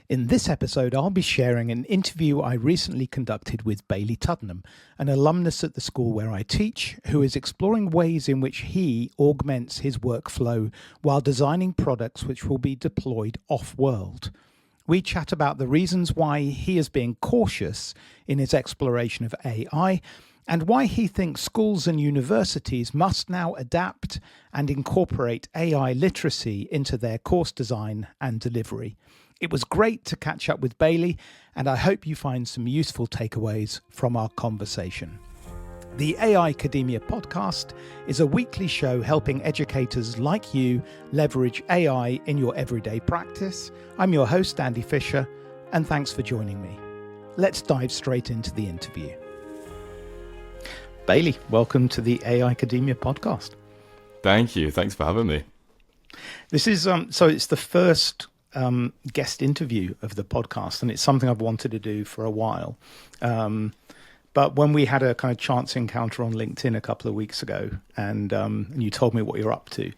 In this episode, I'll be sharing an interview I recently conducted with Bailey Tuddenham, an alumnus at the school where I teach, who is exploring ways in which he augments his workflow while designing products which will be deployed off-world. We chat about the reasons why he is being cautious in his exploration of AI and why he thinks schools and universities must now adapt and incorporate AI literacy into their course design and delivery. It was great to catch up with Bailey, and I hope you find some useful takeaways from our conversation. The AI Academia podcast is a weekly show helping educators like you leverage AI in your everyday practice. I'm your host, Andy Fisher, and thanks for joining me. Let's dive straight into the interview. Bailey, welcome to the AI Academia podcast. Thank you. Thanks for having me. This is so it's the first guest interview of the podcast, and it's something I've wanted to do for a while. But when we had a kind of chance encounter on LinkedIn a couple of weeks ago, and you told me what you're up to,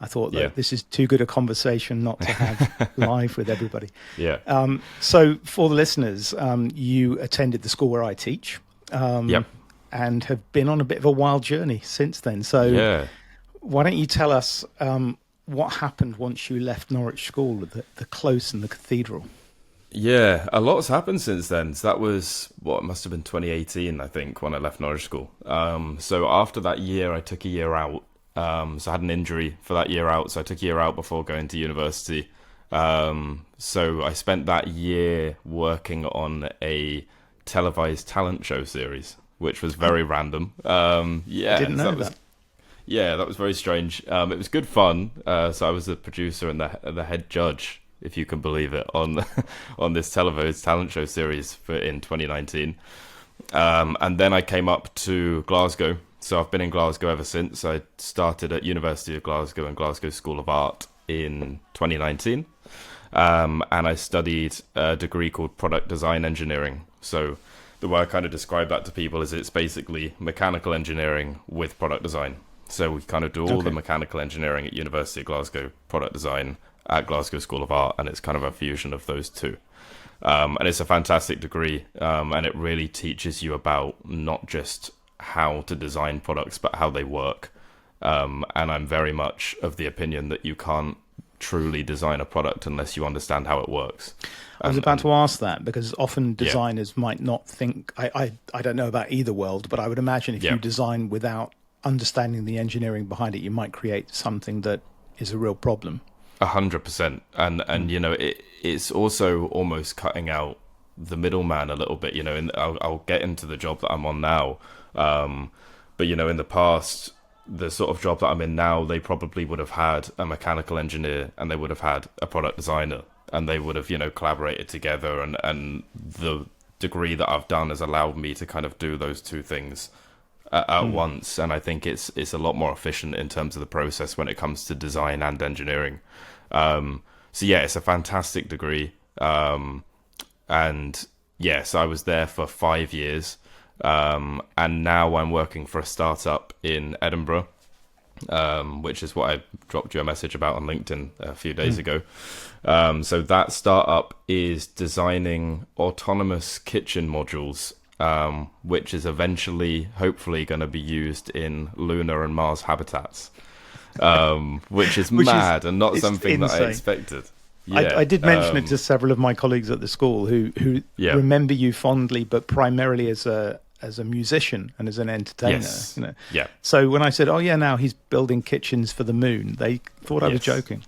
I thought that this is too good a conversation not to have live with everybody. Yeah. So for the listeners, you attended the school where I teach, and have been on a bit of a wild journey since then. So why don't you tell us what happened once you left Norwich School, the close and the cathedral? Yeah, a lot's happened since then. So that was, it must have been 2018, I think, when I left Norwich School. So after that year, I took a year out. So I had an injury for that year out. So I took a year out before going to university. So I spent that year working on a televised talent show series, which was very random. I didn't know that. Yeah, that was very strange. It was good fun. So I was the producer and the head judge, if you can believe it, on on this televised talent show series in 2019. And then I came up to Glasgow. So I've been in Glasgow ever since. I started at University of Glasgow and Glasgow School of Art in 2019. And I studied a degree called Product Design Engineering. So the way I kind of describe that to people is it's basically mechanical engineering with product design. So we kind of do all the mechanical engineering at University of Glasgow, product design at Glasgow School of Art, and it's kind of a fusion of those two. And it's a fantastic degree, and it really teaches you about not just how to design products, but how they work. And I'm very much of the opinion that you can't truly design a product unless you understand how it works. I was about to ask that, because often designers might not think, I don't know about either world, but I would imagine if you design without understanding the engineering behind it, you might create something that is a real problem. 100%. And you know, it's also almost cutting out the middleman a little bit, you know, and I'll get into the job that I'm on now. But, you know, in the past, the sort of job that I'm in now, they probably would have had a mechanical engineer and they would have had a product designer, and they would have, you know, collaborated together. And the degree that I've done has allowed me to kind of do those two things at once, and I think it's a lot more efficient in terms of the process when it comes to design and engineering. So yeah, it's a fantastic degree, and yes, I was there for 5 years, and now I'm working for a startup in Edinburgh, which is what I dropped you a message about on LinkedIn a few days ago. So that startup is designing autonomous kitchen modules, which is eventually, hopefully, going to be used in lunar and Mars habitats, which is mad and not something insane. That I expected. Yeah. I did mention it to several of my colleagues at the school who remember you fondly, but primarily as a musician and as an entertainer. Yes. You know? Yeah. So when I said, "Oh yeah, now he's building kitchens for the moon," they thought I was joking.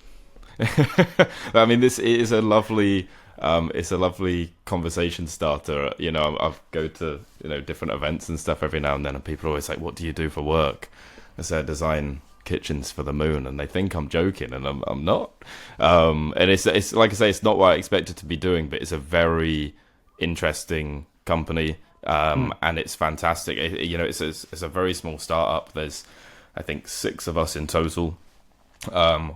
I mean, this is a lovely. It's a lovely conversation starter. You know, I go to, you know, different events and stuff every now and then, and people are always like, "What do you do for work?" I say, "I design kitchens for the moon," and they think I'm joking, and I'm not. And it's like I say, it's not what I expected to be doing, but it's a very interesting company, and it's fantastic. You know, it's a very small startup. There's, I think, 6 of us in total,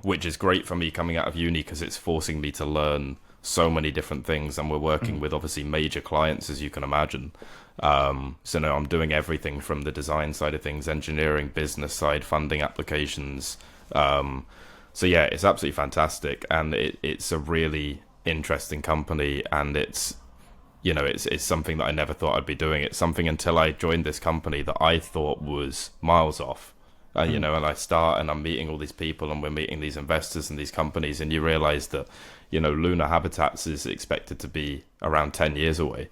which is great for me coming out of uni because it's forcing me to learn so many different things, and we're working with obviously major clients, as you can imagine. So now I'm doing everything from the design side of things, engineering, business side, funding applications. So yeah, it's absolutely fantastic, and it's a really interesting company, and it's it's something that I never thought I'd be doing. It's something until I joined this company that I thought was miles off. And I start and I'm meeting all these people and we're meeting these investors and these companies, and you realize that, lunar habitats is expected to be around 10 years away.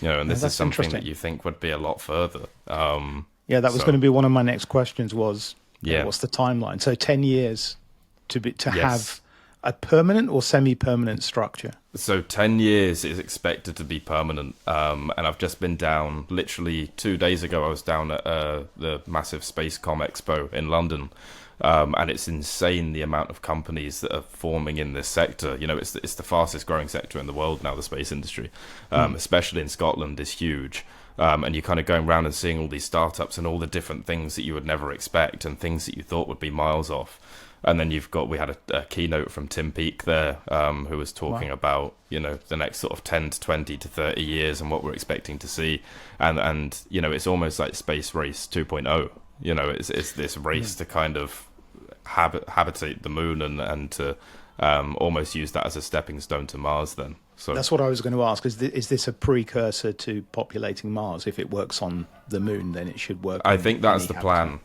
And this is something that you think would be a lot further. Yeah, that was going to be one of my next questions was, what's the timeline? So 10 years to have a permanent or semi-permanent structure? So 10 years is expected to be permanent. And I've just been down, literally 2 days ago, I was down at the massive Spacecom Expo in London. And it's insane the amount of companies that are forming in this sector. It's the fastest growing sector in the world now, the space industry, especially in Scotland, is huge. And you're kind of going around and seeing all these startups and all the different things that you would never expect and things that you thought would be miles off. And then we had a keynote from Tim Peake there, who was talking about, the next sort of 10 to 20 to 30 years and what we're expecting to see. And it's almost like Space Race 2.0. It's this race to kind of habitate the moon and to almost use that as a stepping stone to Mars then. So that's what I was going to ask. Is this a precursor to populating Mars? If it works on the moon, then it should work. I think that's the plan.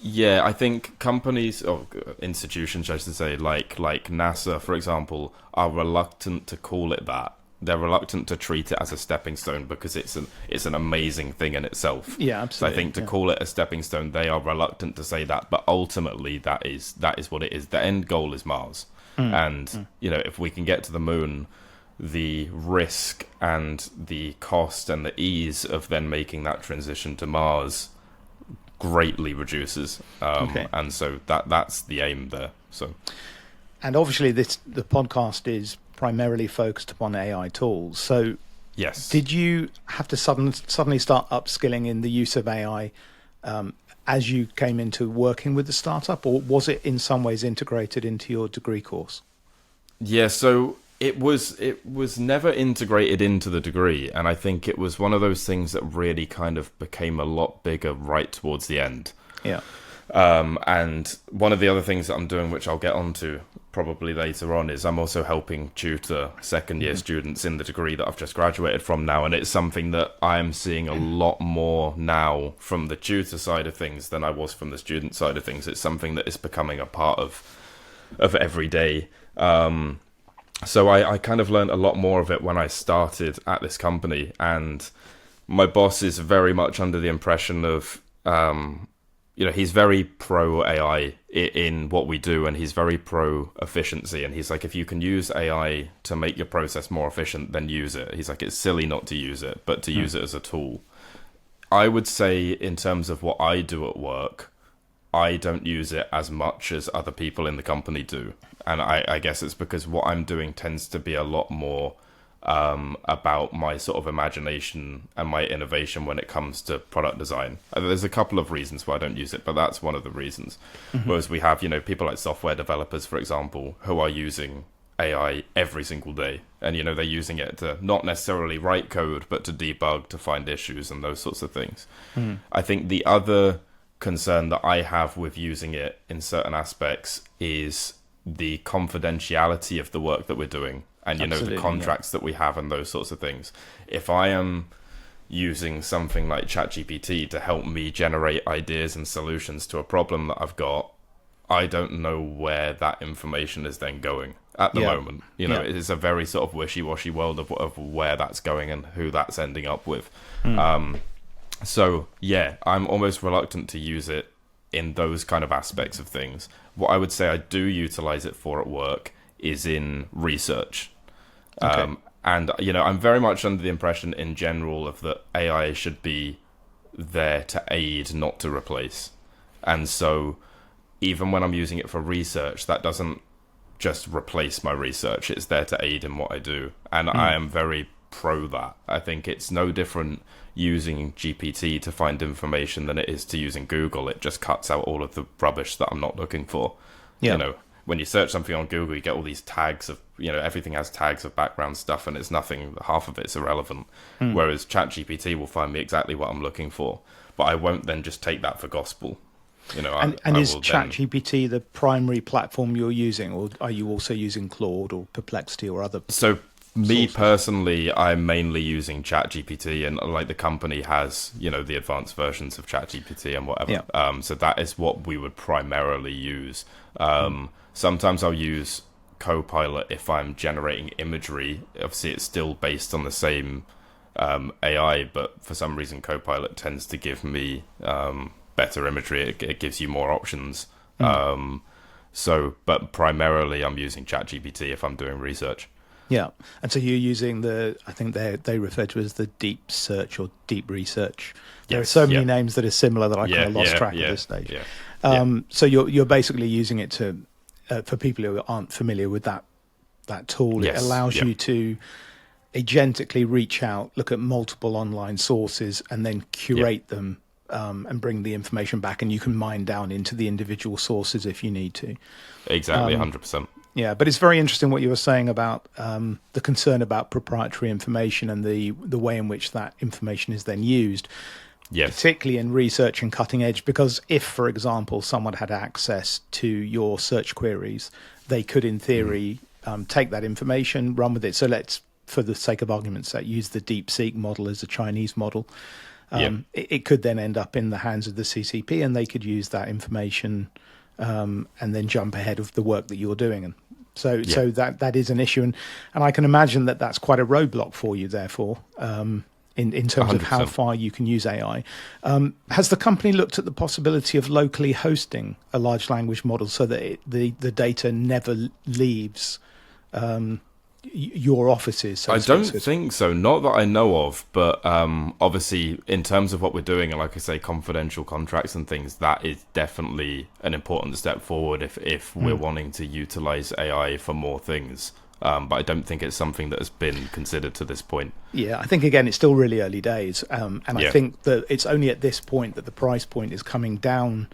Yeah, I think companies or institutions, I should say, like NASA, for example, are reluctant to call it that. They're reluctant to treat it as a stepping stone because it's an amazing thing in itself. Yeah, absolutely. So I think to call it a stepping stone, they are reluctant to say that. But ultimately, that is what it is. The end goal is Mars, and if we can get to the moon, the risk and the cost and the ease of then making that transition to Mars greatly reduces, and so that's the aim there. So, and obviously the podcast is primarily focused upon AI tools. So, yes, did you have to suddenly start upskilling in the use of AI as you came into working with the startup, or was it in some ways integrated into your degree course? Yeah, so it was never integrated into the degree, and I think it was one of those things that really kind of became a lot bigger right towards the end. Yeah. And one of the other things that I'm doing, which I'll get onto probably later on, is I'm also helping tutor second-year students in the degree that I've just graduated from now, and it's something that I'm seeing a lot more now from the tutor side of things than I was from the student side of things. It's something that is becoming a part of every day. So I kind of learned a lot more of it when I started at this company, and my boss is very much under the impression of, he's very pro AI in what we do, and he's very pro efficiency, and he's like, if you can use AI to make your process more efficient, then use it. He's like, it's silly not to use it, but to use it as a tool. I would say in terms of what I do at work, I don't use it as much as other people in the company do. And I guess it's because what I'm doing tends to be a lot more about my sort of imagination and my innovation when it comes to product design. There's a couple of reasons why I don't use it, but that's one of the reasons. Whereas we have, people like software developers, for example, who are using AI every single day. And, they're using it to not necessarily write code, but to debug, to find issues and those sorts of things. I think the other concern that I have with using it in certain aspects is the confidentiality of the work that we're doing, and the contracts that we have and those sorts of things. If I am using something like ChatGPT to help me generate ideas and solutions to a problem that I've got, I don't know where that information is then going at the moment. It is a very sort of wishy-washy world of where that's going and who that's ending up with. So yeah, I'm almost reluctant to use it in those kind of aspects of things. What I would say I do utilize it for at work is in research. And, I'm very much under the impression in general of that AI should be there to aid, not to replace. And so even when I'm using it for research, that doesn't just replace my research. It's there to aid in what I do. And I am very pro that. I think it's no different using GPT to find information than it is to using Google. It just cuts out all of the rubbish that I'm not looking for. When you search something on Google, you get all these tags of, everything has tags of background stuff, and it's nothing, half of it's irrelevant. Whereas ChatGPT will find me exactly what I'm looking for, but I won't then just take that for gospel. You know, And I is will then. ChatGPT the primary platform you're using, or are you also using Claude or Perplexity or other So me sources? personally, I'm mainly using ChatGPT, and like the company has, the advanced versions of ChatGPT and whatever. Yeah. So that is what we would primarily use. Mm. Sometimes I'll use Copilot if I'm generating imagery. Obviously, it's still based on the same AI, but for some reason, Copilot tends to give me better imagery. It gives you more options. Mm. But primarily, I'm using ChatGPT if I'm doing research. Yeah. And so you're using I think they refer to it as the deep search or deep research. There are Yes. so many Yeah. names that are similar that I kind Yeah. of lost Yeah. track at Yeah. this stage. Yeah. Yeah. So you're basically using it to, for people who aren't familiar with that tool, it Yes. allows Yeah. you to agentically reach out, look at multiple online sources, and then Yeah. curate them, and bring the information back. And you can mine down into the individual sources if you need to. Exactly. 100%. Yeah, but it's very interesting what you were saying about the concern about proprietary information and the way in which that information is then used, Yes. particularly in research and cutting edge. Because if, for example, someone had access to your search queries, they could, in theory, take that information, run with it. So let's, for the sake of argument's sake, use the DeepSeek model as a Chinese model. Yeah. It could then end up in the hands of the CCP, and they could use that information and then jump ahead of the work that you're doing. And so Yeah. that is an issue, and I can imagine that that's quite a roadblock for you. Therefore, in terms of how 100%. far you can use AI, has the company looked at the possibility of locally hosting a large language model so that the data never leaves your offices? So I to speak? don't So it's- think so. Not that I know of, but obviously, in terms of what we're doing, and like I say, confidential contracts and things, that is definitely an important step forward if we're wanting to utilize AI for more things. But I don't think it's something that has been considered to this point. Yeah, I think again it's still really early days, and I Yeah. think that it's only at this point that the price point is coming down,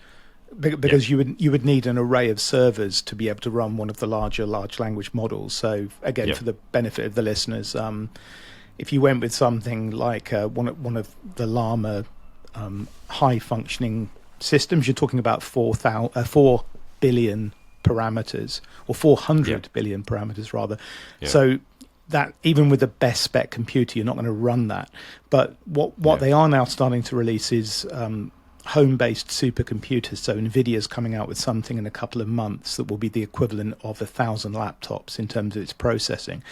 because you would need an array of servers to be able to run one of the large language models. So again, Yeah. for the benefit of the listeners, if you went with something like one of the Llama high functioning systems, you're talking about 4 billion parameters, or 400 Yeah. billion parameters rather. Yeah. So that even with the best spec computer, you're not going to run that. But what Yeah. they are now starting to release is home-based supercomputers. So Nvidia's coming out with something in a couple of months that will be the equivalent of 1,000 laptops in terms of its processing.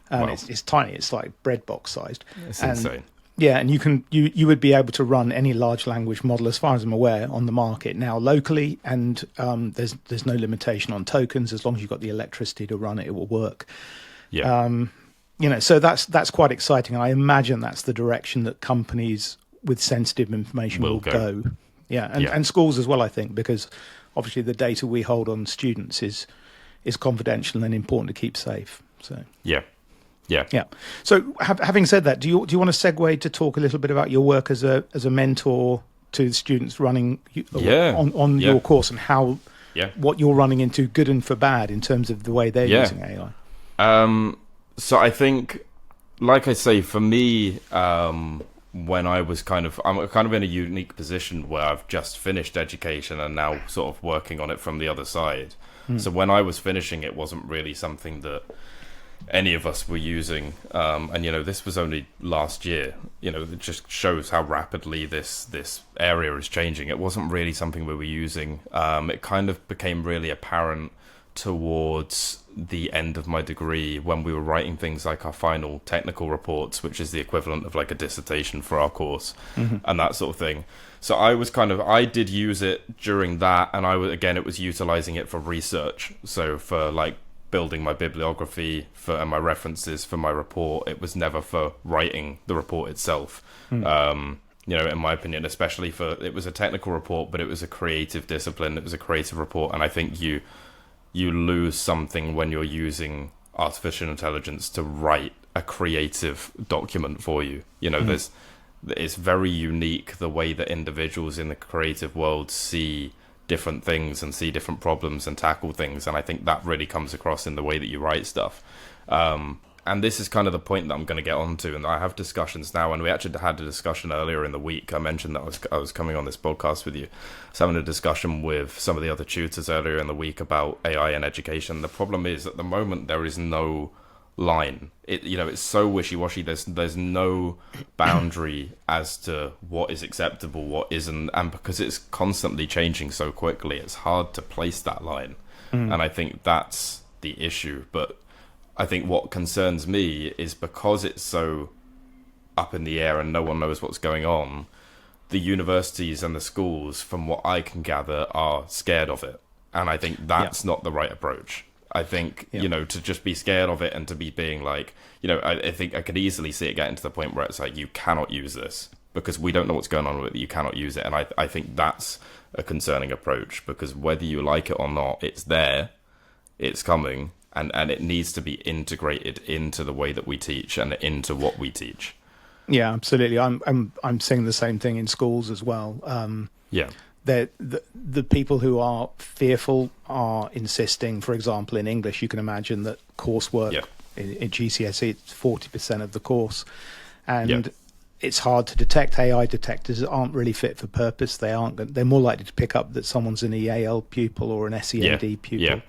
And Wow. it's tiny. It's like bread box sized. It's And insane. yeah, and you would be able to run any large language model, as far as I'm aware, on the market now locally, and there's no limitation on tokens. As long as you've got the electricity to run it, it will work. Yeah. So that's quite exciting. I imagine that's the direction that companies with sensitive information will go. Yeah, and schools as well, I think, because obviously the data we hold on students is confidential and important to keep safe. So Yeah. Yeah. yeah. So having said that, do you want to segue to talk a little bit about your work as a mentor to the students running on your course, and how what you're running into, good and for bad, in terms of the way they're using AI? So I think, like I say, for me, when I'm kind of in a unique position where I've just finished education and now sort of working on it from the other side. So when I was finishing, it wasn't really something that any of us were using, and this was only last year. It just shows how rapidly this area is changing. It wasn't really something we were using. It kind of became really apparent towards the end of my degree, when we were writing things like our final technical reports, which is the equivalent of like a dissertation for our course, and that sort of thing. So I did use it during that, and it was utilizing it for research. So for like building my bibliography and my references for my report. It was never for writing the report itself. In my opinion, especially it was a technical report, but it was a creative discipline. It was a creative report, and I think you lose something when you're using artificial intelligence to write a creative document for you. It's very unique the way that individuals in the creative world see different things and see different problems and tackle things, and I think that really comes across in the way that you write stuff. and this is kind of the point that I'm going to get onto, and I have discussions now, and we actually had a discussion earlier in the week. I mentioned that I was coming on this podcast with you. I was having a discussion with some of the other tutors earlier in the week about AI in education. The problem is, at the moment, there is no line. It's so wishy-washy. There's no boundary as to what is acceptable, what isn't, and because it's constantly changing so quickly, it's hard to place that line. And I think that's the issue. But I think what concerns me is, because it's so up in the air and no one knows what's going on, the universities and the schools, from what I can gather, are scared of it. And I think that's not the right approach. I think, to just be scared of it and to be being like, I think I could easily see it getting to the point where it's like, you cannot use this because we don't know what's going on with it. You cannot use it. And I think that's a concerning approach, because whether you like it or not, it's there, it's coming, and it needs to be integrated into the way that we teach and into what we teach. Yeah, absolutely. I'm seeing the same thing in schools as well. The people who are fearful are insisting, for example, in English, you can imagine that coursework in GCSE, it's 40% of the course. And it's hard to detect. AI detectors aren't really fit for purpose. They're more likely to pick up that someone's an EAL pupil or an SEND pupil.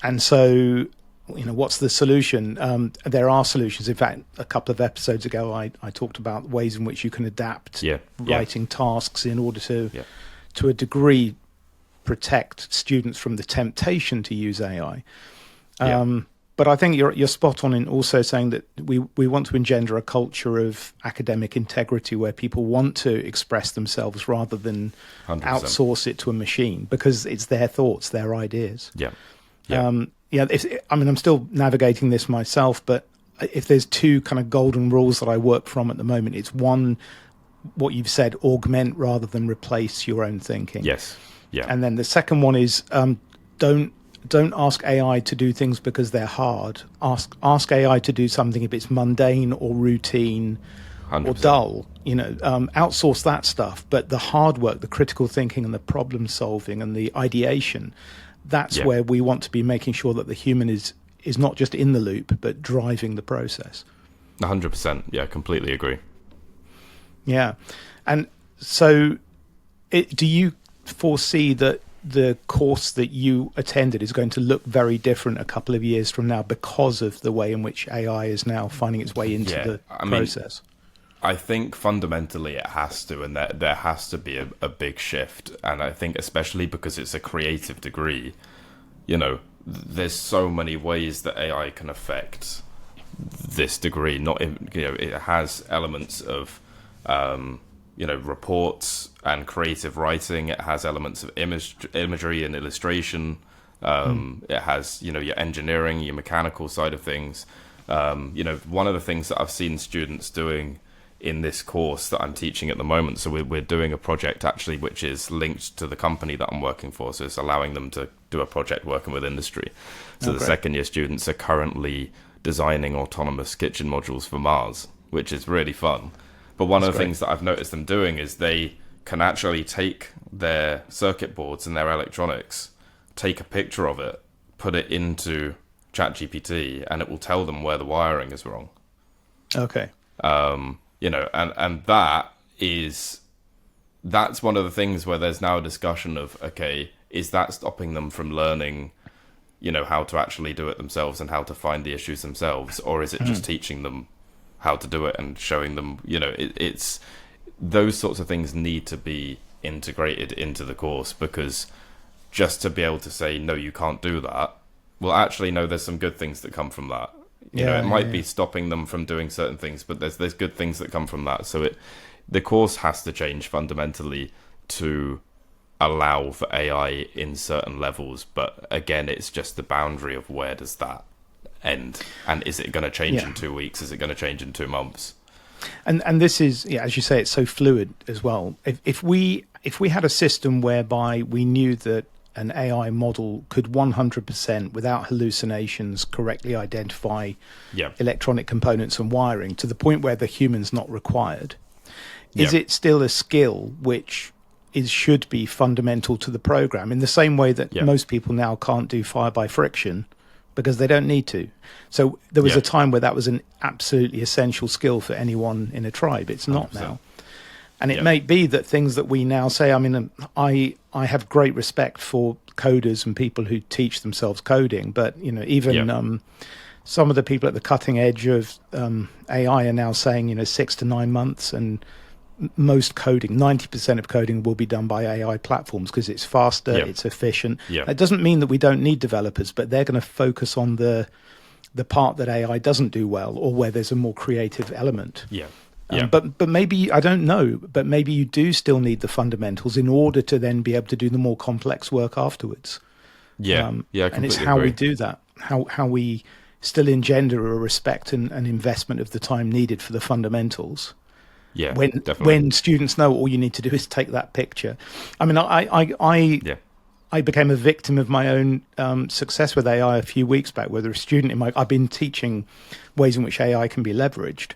And so, what's the solution? There are solutions. In fact, a couple of episodes ago, I talked about ways in which you can adapt writing tasks in order to a degree, protect students from the temptation to use AI. But I think you're spot on in also saying that we want to engender a culture of academic integrity where people want to express themselves rather than 100%. Outsource it to a machine, because it's their thoughts, their ideas. I'm still navigating this myself, but if there's two kind of golden rules that I work from at the moment, it's one, what you've said, augment rather than replace your own thinking. And then the second one is don't ask AI to do things because they're hard. Ask AI to do something if it's mundane or routine 100%. Or dull. Outsource that stuff, but the hard work, the critical thinking and the problem solving and the ideation, that's where we want to be making sure that the human is not just in the loop, but driving the process. 100%. Yeah, completely agree. Yeah. And so do you foresee that the course that you attended is going to look very different a couple of years from now because of the way in which AI is now finding its way into the process? I think fundamentally it has to, and there has to be a big shift. And I think especially because it's a creative degree, there's so many ways that AI can affect this degree. It has elements of, reports and creative writing. It has elements of imagery and illustration. It has, your engineering, your mechanical side of things. One of the things that I've seen students doing in this course that I'm teaching at the moment, so we're doing a project actually which is linked to the company that I'm working for, so it's allowing them to do a project working with industry. So the second year students are currently designing autonomous kitchen modules for Mars, which is really fun. But one of the things that I've noticed them doing is they can actually take their circuit boards and their electronics, take a picture of it, put it into ChatGPT, and it will tell them where the wiring is wrong. And that's one of the things where there's now a discussion of, is that stopping them from learning, how to actually do it themselves and how to find the issues themselves? Or is it just teaching them how to do it and showing them, it's those sorts of things need to be integrated into the course, because just to be able to say, no, you can't do that. Well, actually, no, there's some good things that come from that. It might be stopping them from doing certain things, but there's good things that come from that. So the course has to change fundamentally to allow for AI in certain levels. But again, it's just the boundary of where does that end? And is it going to change in 2 weeks? Is it going to change in 2 months? And this is, as you say, it's so fluid as well. If we had a system whereby we knew that an AI model could 100% without hallucinations correctly identify electronic components and wiring to the point where the human's not required, is it still a skill which should be fundamental to the program, in the same way that most people now can't do fire by friction, because they don't need to. So there was Yeah. a time where that was an absolutely essential skill for anyone in a tribe. It's not 100%. now. And it Yeah. may be that things that we now say, I mean, I have great respect for coders and people who teach themselves coding, but, you know, even Yeah. some of the people at the cutting edge of AI are now saying, you know, 6 to 9 months, and most coding, 90% of coding will be done by AI platforms because it's faster, Yeah. it's efficient. Yeah. It doesn't mean that we don't need developers, but they're going to focus on the part that AI doesn't do well, or where there's a more creative element. Yeah. Yeah. But maybe, I don't know, but maybe you do still need the fundamentals in order to then be able to do the more complex work afterwards. Yeah. Yeah. I And it's completely how we agree. do that, how we still engender a respect and an investment of the time needed for the fundamentals. Yeah. When Definitely. students know all you need to do is take that picture. I mean, Yeah. I became a victim of my own success with AI a few weeks back. Whether a student I've been teaching ways in which AI can be leveraged,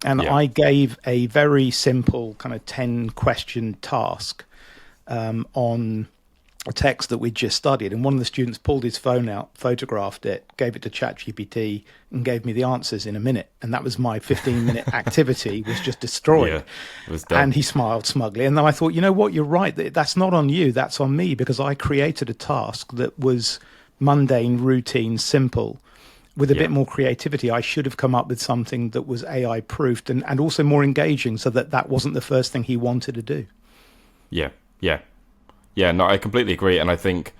and Yeah. I gave a very simple kind of 10-question task on a text that we'd just studied, and one of the students pulled his phone out, photographed it, gave it to ChatGPT, and gave me the answers in a minute. And that was my 15-minute activity was just destroyed. Yeah. It was done. And he smiled smugly. And then I thought, you know what, you're right. That's not on you. That's on me, because I created a task that was mundane, routine, simple. With a Yeah. bit more creativity, I should have come up with something that was AI proofed and also more engaging, so that wasn't the first thing he wanted to do. Yeah. Yeah. Yeah, no, I completely agree, and I think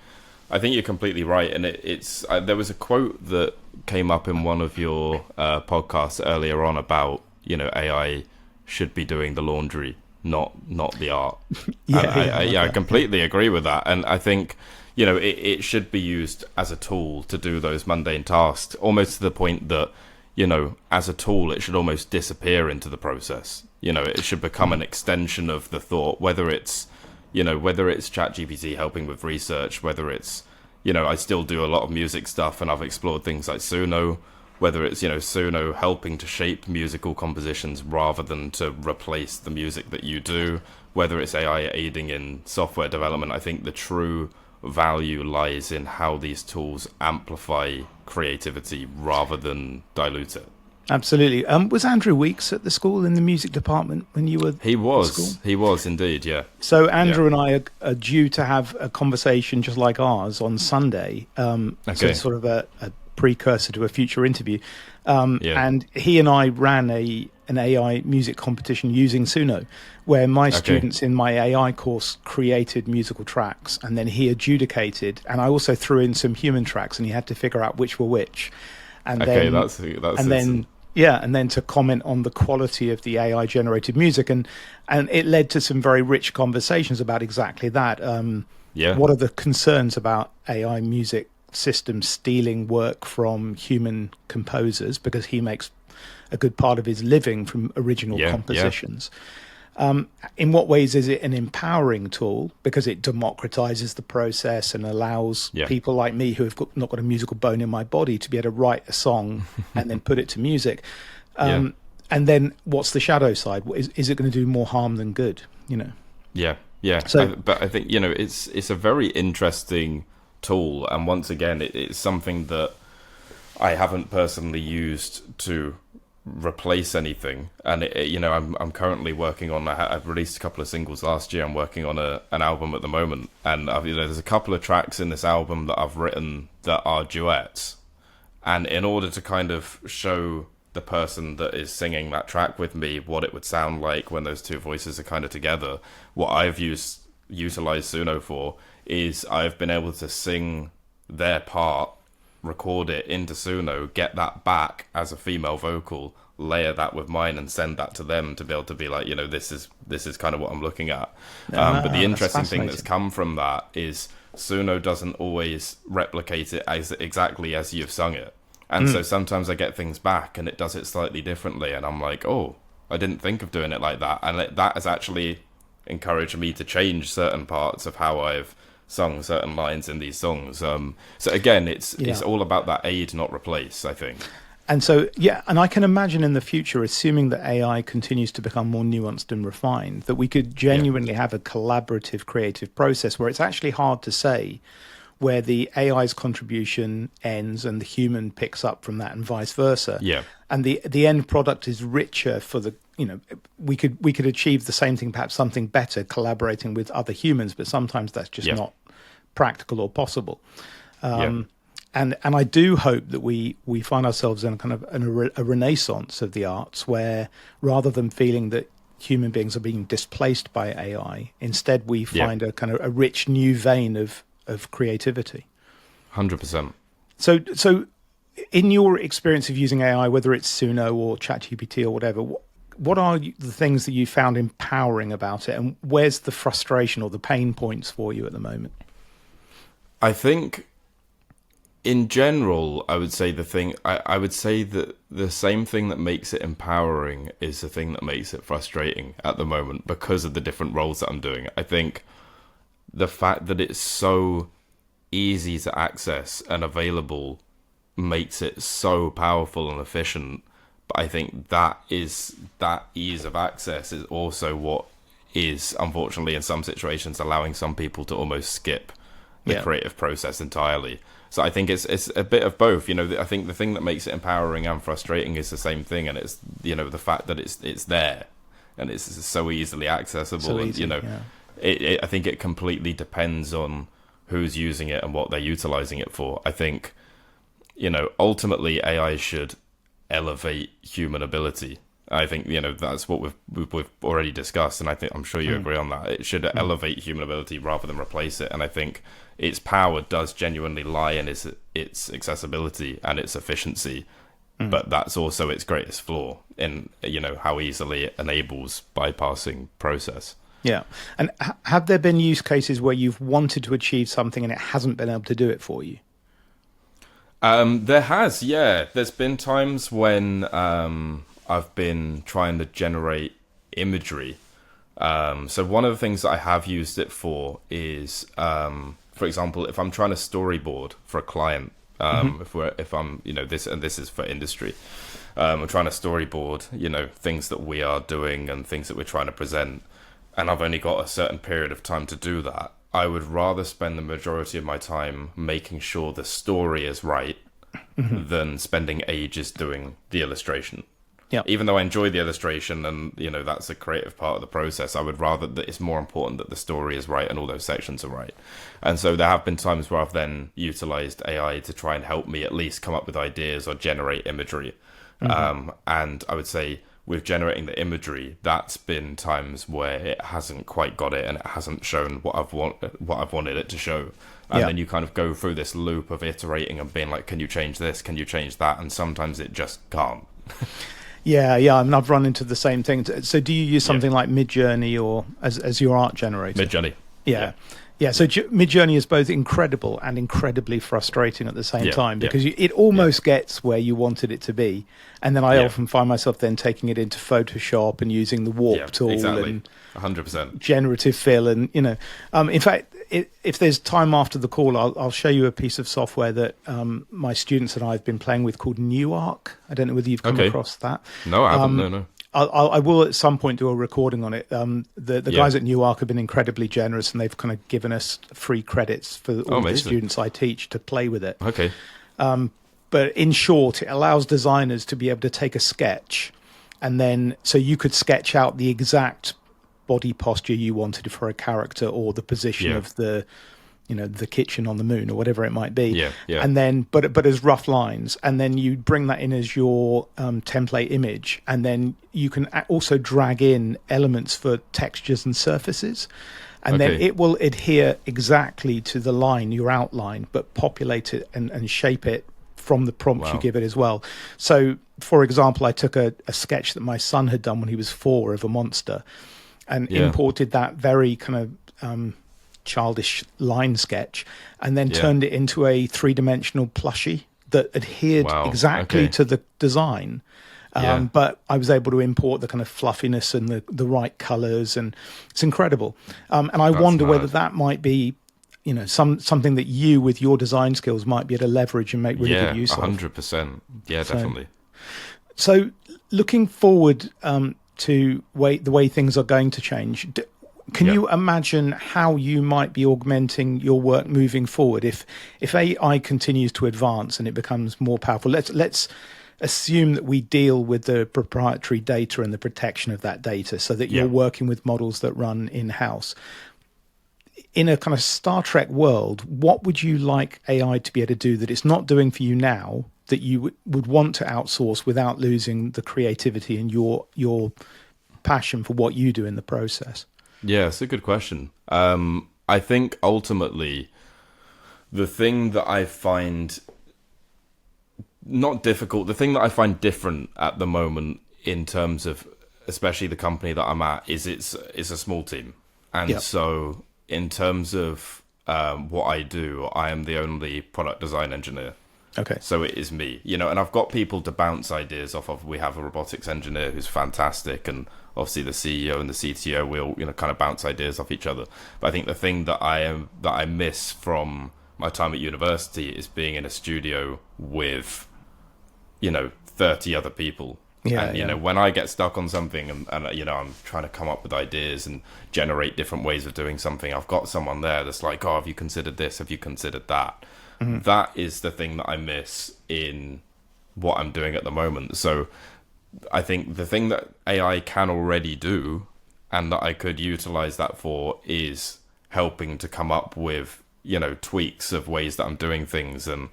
you're completely right. And it's there was a quote that came up in one of your podcasts earlier on about, you know, AI should be doing the laundry, not the art. Yeah, And yeah, I completely agree with that. And I think, you know, it should be used as a tool to do those mundane tasks, almost to the point that, you know, as a tool, it should almost disappear into the process. You know, it should become an extension of the thought, whether it's ChatGPT helping with research, whether it's, you know, I still do a lot of music stuff and I've explored things like Suno, whether it's, you know, Suno helping to shape musical compositions rather than to replace the music that you do, whether it's AI aiding in software development. I think the true value lies in how these tools amplify creativity rather than dilute it. Absolutely. Was Andrew Weeks at the school in the music department when you were He at school? He was indeed, yeah. So Andrew and I are due to have a conversation just like ours on Sunday. So Okay. it's sort of a precursor to a future interview. Yeah. And he and I ran an AI music competition using Suno, where my students in my AI course created musical tracks, and then he adjudicated. And I also threw in some human tracks, and he had to figure out which were which. And Okay, then, that's and then yeah, and then to comment on the quality of the AI generated music, and it led to some very rich conversations about exactly that. yeah. What are the concerns about AI music systems stealing work from human composers, because he makes a good part of his living from original Yeah, compositions. In what ways is it an empowering tool, because it democratizes the process and allows Yeah. people like me who have not got a musical bone in my body to be able to write a song and then put it to music. Yeah. And then what's the shadow side? Is it going to do more harm than good? You know? Yeah, yeah. So- But I think, you know, it's a very interesting tool, and once again, it's something that I haven't personally used to replace anything. And you know, I'm currently working on. I've released a couple of singles last year. I'm working on an album at the moment, and you know, there's a couple of tracks in this album that I've written that are duets. And in order to kind of show the person that is singing that track with me what it would sound like when those two voices are kind of together, what I've utilized Suno for is I've been able to sing their part, record it into Suno, get that back as a female vocal, layer that with mine, and send that to them to be able to be like, you know, this is kind of what I'm looking at. But the interesting thing that's come from that is Suno doesn't always replicate it as exactly as you've sung it. And so sometimes I get things back and it does it slightly differently, and I'm like, oh, I didn't think of doing it like that. And that has actually encouraged me to change certain parts of how I've sung certain lines in these songs. So again, it's all about that aid, not replace, I think. And so, yeah, and I can imagine in the future, assuming that AI continues to become more nuanced and refined, that we could genuinely have a collaborative creative process where it's actually hard to say where the AI's contribution ends and the human picks up from that, and vice versa. Yeah. And the end product is richer for the, we could achieve the same thing, perhaps something better, collaborating with other humans, but sometimes that's just not practical or possible. And I do hope that we find ourselves in a renaissance of the arts, where rather than feeling that human beings are being displaced by AI, instead we find a kind of a rich new vein of creativity. 100%. So in your experience of using AI, whether it's Suno or ChatGPT or whatever, what are the things that you found empowering about it, and where's the frustration or the pain points for you at the moment? I think in general, I would say I would say that the same thing that makes it empowering is the thing that makes it frustrating at the moment, because of the different roles that I'm doing. I think the fact that it's so easy to access and available makes it so powerful and efficient. But I think that ease of access is also what is, unfortunately, in some situations, allowing some people to almost skip the creative process entirely. So I think it's a bit of both. I think the thing that makes it empowering and frustrating is the same thing, and it's the fact that it's there and it's so easily accessible. So easy, I think it completely depends on who's using it and what they're utilizing it for. I think ultimately AI should elevate human ability. I think that's what we've already discussed, and I'm sure you agree on that. It should elevate human ability rather than replace it. And I think its power does genuinely lie in its accessibility and its efficiency, but that's also its greatest flaw in how easily it enables bypassing process. Yeah, and have there been use cases where you've wanted to achieve something and it hasn't been able to do it for you? There has, yeah. There's been times when I've been trying to generate imagery. So one of the things that I have used it for is, for example, if I'm trying to storyboard for a client, if I'm, this is for industry, I'm trying to storyboard, things that we are doing and things that we're trying to present, and I've only got a certain period of time to do that. I would rather spend the majority of my time making sure the story is right than spending ages doing the illustration. Yeah. Even though I enjoy the illustration and, that's a creative part of the process, I would rather that it's more important that the story is right and all those sections are right. And so there have been times where I've then utilized AI to try and help me at least come up with ideas or generate imagery. And I would say with generating the imagery, that's been times where it hasn't quite got it and it hasn't shown what I've wanted it to show. And then you kind of go through this loop of iterating and being like, can you change this? Can you change that? And sometimes it just can't. Yeah. I mean, I've run into the same thing. So do you use something like Midjourney or as your art generator? Midjourney. Yeah, so Midjourney is both incredible and incredibly frustrating at the same time, because it almost gets where you wanted it to be. And then I often find myself then taking it into Photoshop and using the warp tool and 100% generative fill. And, in fact, if there's time after the call, I'll show you a piece of software that my students and I have been playing with called Newark. I don't know whether you've come across that. No, I haven't. No. I will at some point do a recording on it. The guys at Newark have been incredibly generous, and they've kind of given us free credits for all the students I teach to play with it. Okay. But in short, it allows designers to be able to take a sketch, and then so you could sketch out the exact body posture you wanted for a character, or the position of the kitchen on the moon or whatever it might be. And then, but as rough lines, and then you bring that in as your template image, and then you can also drag in elements for textures and surfaces, and then it will adhere exactly to the line, your outline, but populate it and shape it from the prompt you give it as well. So, for example, I took a sketch that my son had done when he was 4 of a monster, and imported that very kind of childish line sketch, and then turned it into a 3-dimensional plushie that adhered exactly to the design. But I was able to import the kind of fluffiness and the right colors, and it's incredible. And I wonder whether that might be, something that you, with your design skills, might be able to leverage and make really good use of. 100%. Yeah, definitely. So looking forward to the way things are going to change, Can you imagine how you might be augmenting your work moving forward if AI continues to advance and it becomes more powerful? Let's assume that we deal with the proprietary data and the protection of that data, so that you're working with models that run in-house. In a kind of Star Trek world, what would you like AI to be able to do that it's not doing for you now, that you would want to outsource without losing the creativity and your passion for what you do in the process? Yeah, it's a good question. I think ultimately the thing that I find not difficult, the thing that I find different at the moment in terms of especially the company that I'm at is it's a small team. And so in terms of what I do, I am the only product design engineer. Okay. So it is me, and I've got people to bounce ideas off of. We have a robotics engineer who's fantastic, and obviously the CEO and the CTO will, kind of bounce ideas off each other. But I think the thing that I miss from my time at university is being in a studio with, 30 other people. And, when I get stuck on something and I'm trying to come up with ideas and generate different ways of doing something, I've got someone there that's like, oh, have you considered this? Have you considered that? Mm-hmm. That is the thing that I miss in what I'm doing at the moment. So I think the thing that AI can already do and that I could utilize that for is helping to come up with, tweaks of ways that I'm doing things and,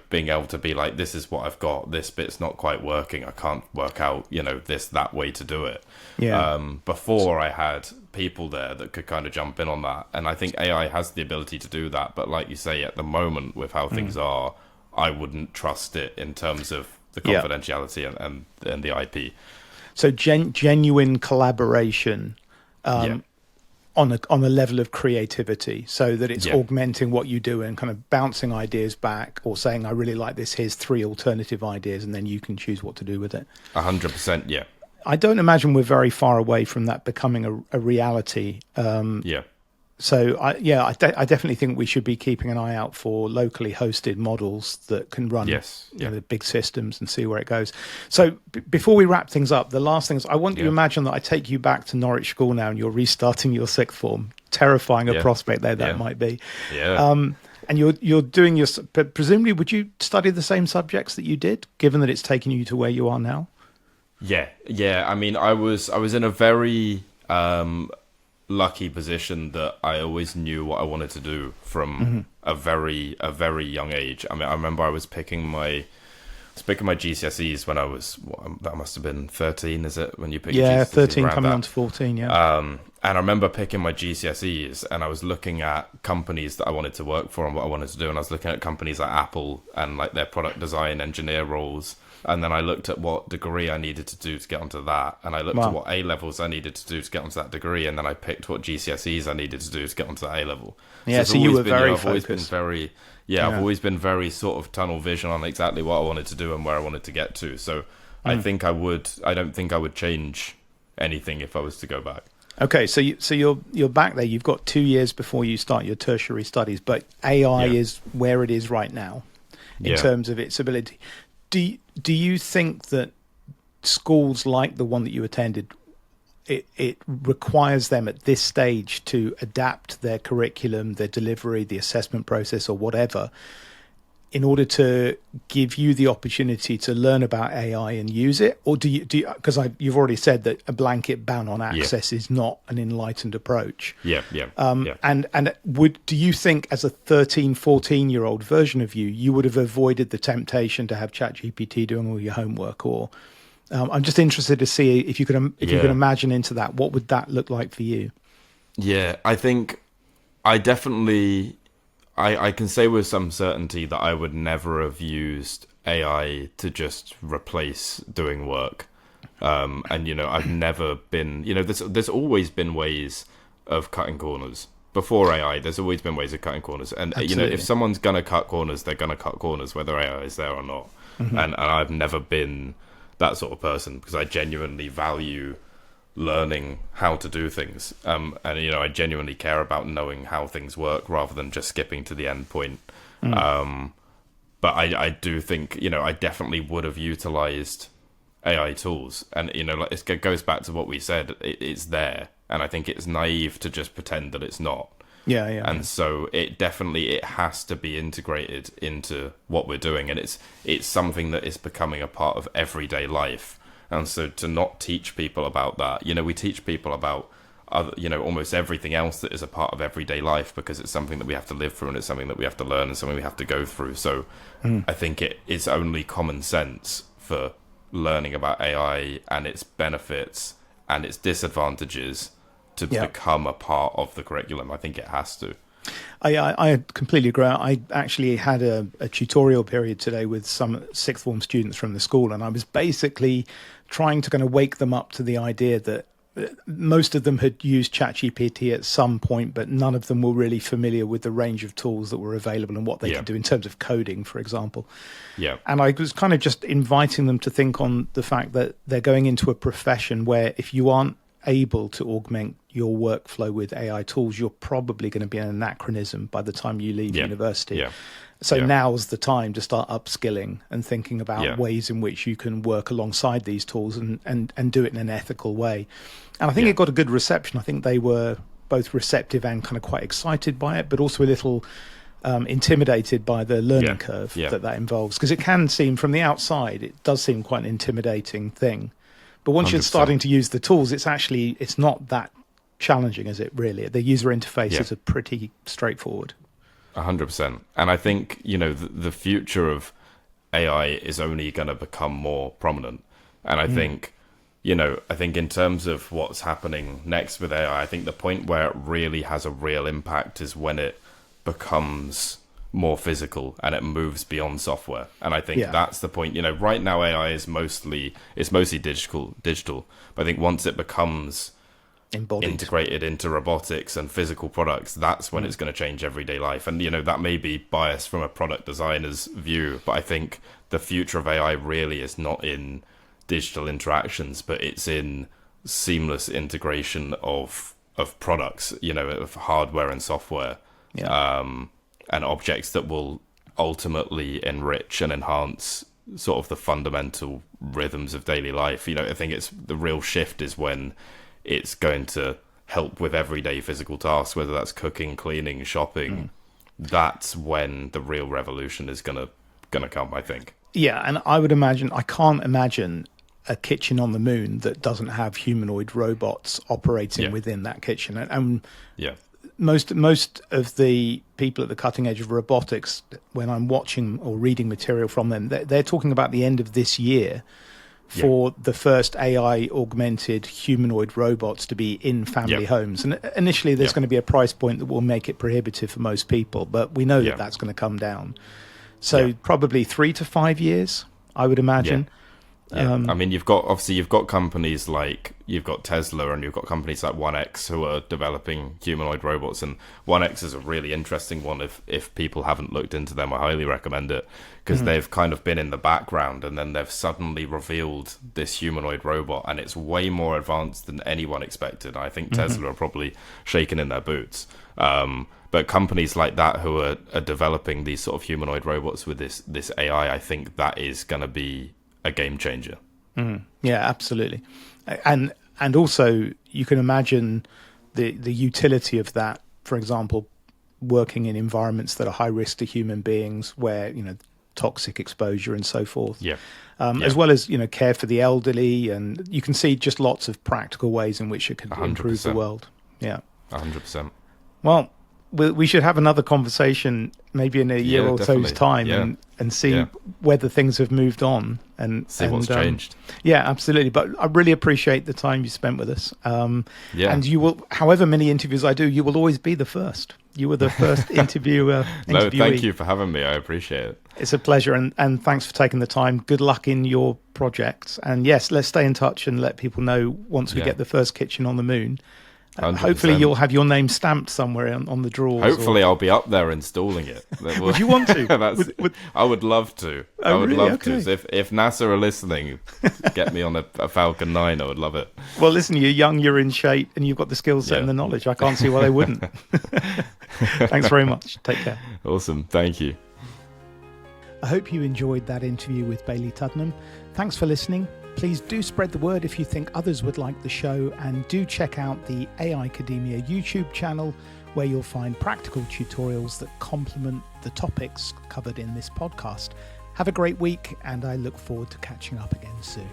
being able to be like, this is what I've got. This bit's not quite working. I can't work out, that way to do it. Yeah. Before I had people there that could kind of jump in on that. And I think AI has the ability to do that. But like you say, at the moment with how things are, I wouldn't trust it in terms of the confidentiality and the IP. So genuine collaboration on a level of creativity, so that it's augmenting what you do and kind of bouncing ideas back, or saying, I really like this, here's 3 alternative ideas, and then you can choose what to do with it. 100%, yeah. I don't imagine we're very far away from that becoming a reality. So I definitely think we should be keeping an eye out for locally hosted models that can run the big systems and see where it goes. So before we wrap things up, the last thing is I want you to imagine that I take you back to Norwich School now and you're restarting your 6th form. Terrifying a prospect that might be. Yeah. And you're doing but presumably would you study the same subjects that you did, given that it's taken you to where you are now? Yeah. I mean, I was in a very lucky position that I always knew what I wanted to do from a very young age. I mean, I remember I was picking my GCSEs when I was, that must have been 13, is it? When you pick your GCSEs? 13 coming on to 14, and I remember picking my GCSEs and I was looking at companies that I wanted to work for and what I wanted to do. And I was looking at companies like Apple and like their product design engineer roles. And then I looked at what degree I needed to do to get onto that. And I looked at what A-levels I needed to do to get onto that degree. And then I picked what GCSEs I needed to do to get onto that A-level. Yeah, so you were very focused. I've always been very sort of tunnel vision on exactly what I wanted to do and where I wanted to get to. So I don't think I would change anything if I was to go back. Okay, so you're back there. You've got 2 years before you start your tertiary studies, but AI is where it is right now in terms of its ability. Do you think that schools like the one that you attended, it requires them at this stage to adapt their curriculum, their delivery, the assessment process, or whatever, in order to give you the opportunity to learn about AI and use it? Or do you because you've already said that a blanket ban on access is not an enlightened approach. And do you think as a 13, 14-year-old version of you would have avoided the temptation to have ChatGPT doing all your homework? Or I'm just interested to see if you can imagine into that, what would that look like for you? Yeah, I think I definitely... I can say with some certainty that I would never have used AI to just replace doing work. And, I've never been... there's always been ways of cutting corners. Before AI, there's always been ways of cutting corners. And, Absolutely. If someone's going to cut corners, they're going to cut corners, whether AI is there or not. And I've never been that sort of person because I genuinely value learning how to do things, and I genuinely care about knowing how things work rather than just skipping to the end point. But I do think I definitely would have utilized AI tools, and it goes back to what we said. It's there, and I think it's naive to just pretend that it's not. Yeah. And so it has to be integrated into what we're doing, and it's something that is becoming a part of everyday life. And so to not teach people about that, we teach people about other, almost everything else that is a part of everyday life, because it's something that we have to live through, and it's something that we have to learn, and something we have to go through. So I think it is only common sense for learning about AI and its benefits and its disadvantages to become a part of the curriculum. I think it has to. I completely agree. I actually had a tutorial period today with some sixth form students from the school, and I was basically trying to kind of wake them up to the idea that most of them had used ChatGPT at some point, but none of them were really familiar with the range of tools that were available and what they could do in terms of coding, for example. Yeah. And I was kind of just inviting them to think on the fact that they're going into a profession where if you aren't able to augment your workflow with AI tools, you're probably going to be an anachronism by the time you leave university. Yeah. So now's the time to start upskilling and thinking about ways in which you can work alongside these tools and do it in an ethical way. And I think it got a good reception. I think they were both receptive and kind of quite excited by it, but also a little intimidated by the learning curve that involves. Because it can seem, from the outside, it does seem quite an intimidating thing. But once 100%. You're starting to use the tools, it's not that challenging, is it really? The user interfaces are pretty straightforward. 100%. And I think, the future of AI is only going to become more prominent. And I think, in terms of what's happening next with AI, I think the point where it really has a real impact is when it becomes more physical and it moves beyond software. And I think that's the point. Right now AI is mostly digital. But I think once it becomes integrated into robotics and physical products, that's when it's going to change everyday life. And that may be biased from a product designer's view, but I think the future of AI really is not in digital interactions, but it's in seamless integration of products, of hardware and software. And objects that will ultimately enrich and enhance sort of the fundamental rhythms of daily life. I think the real shift is when it's going to help with everyday physical tasks, whether that's cooking, cleaning, shopping. That's when the real revolution is gonna come, I think. Yeah, and I can't imagine a kitchen on the moon that doesn't have humanoid robots operating within that kitchen. And most of the people at the cutting edge of robotics, when I'm watching or reading material from them, they're talking about the end of this year for the first AI augmented humanoid robots to be in family homes. And initially there's going to be a price point that will make it prohibitive for most people, but we know that that's going to come down. So probably 3 to 5 years, I would imagine. I mean, you've got companies like Tesla, and you've got companies like 1X who are developing humanoid robots. And 1X is a really interesting one. If people haven't looked into them, I highly recommend it, because they've kind of been in the background, and then they've suddenly revealed this humanoid robot, and it's way more advanced than anyone expected. I think Tesla are probably shaking in their boots. But companies like that who are developing these sort of humanoid robots with this AI, I think that is going to be a game changer. Yeah, absolutely. And also you can imagine the utility of that, for example, working in environments that are high risk to human beings, where toxic exposure and so forth, as well as care for the elderly, and you can see just lots of practical ways in which it could 100%. Improve the world. 100%. Well, we should have another conversation maybe in a year or so's time and see whether things have moved on and see what's changed. Yeah, absolutely. But I really appreciate the time you spent with us. And you will, however many interviews I do, you will always be the first. You were the first interviewer. No, thank you for having me. I appreciate it. It's a pleasure. And thanks for taking the time. Good luck in your projects. And yes, let's stay in touch and let people know once we get the first kitchen on the moon. Hopefully you'll have your name stamped somewhere on the drawers. Hopefully I'll be up there installing it. Would you want to? I would love to. Oh, I would really? love to. So if NASA are listening, get me on a Falcon 9. I would love it. Well, listen, you're young, you're in shape, and you've got the skill set and the knowledge. I can't see why they wouldn't. Thanks very much. Take care. Awesome. Thank you. I hope you enjoyed that interview with Bailey Tuddenham. Thanks for listening. Please do spread the word if you think others would like the show, and do check out the AI Academia YouTube channel, where you'll find practical tutorials that complement the topics covered in this podcast. Have a great week, and I look forward to catching up again soon.